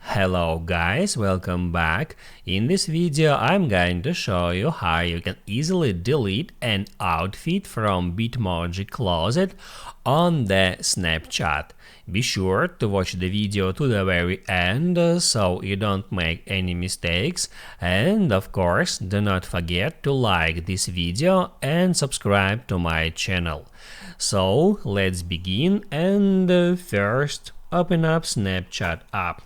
Hello guys, welcome back. In this video I'm going to show you how you can easily delete an outfit from Bitmoji closet on the Snapchat. Be sure to watch the video to the very end so you don't make any mistakes, and of course do not forget to like this video and subscribe to my channel. So let's begin, and first open up Snapchat app.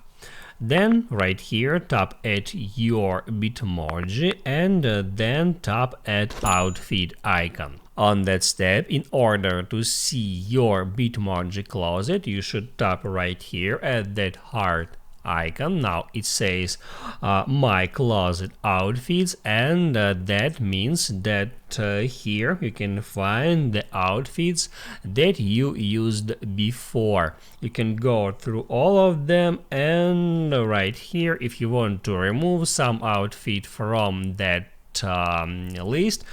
Then right here tap at your bitmoji and then tap at outfit icon. On that step, in order to see your bitmoji closet, you should tap right here at that heart icon. Now it says my closet outfits, and that means that here you can find the outfits that you used before. You can go through all of them, and right here, if you want to remove some outfit from that list,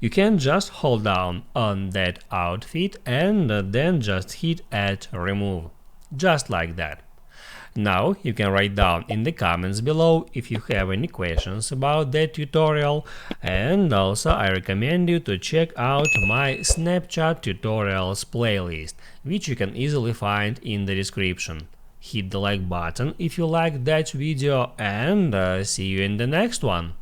you can just hold down on that outfit and then just hit at remove, just like that. Now you can write down in the comments below if you have any questions about that tutorial, and also I recommend you to check out my Snapchat tutorials playlist, which you can easily find in the description. Hit the like button if you liked that video, and see you in the next one.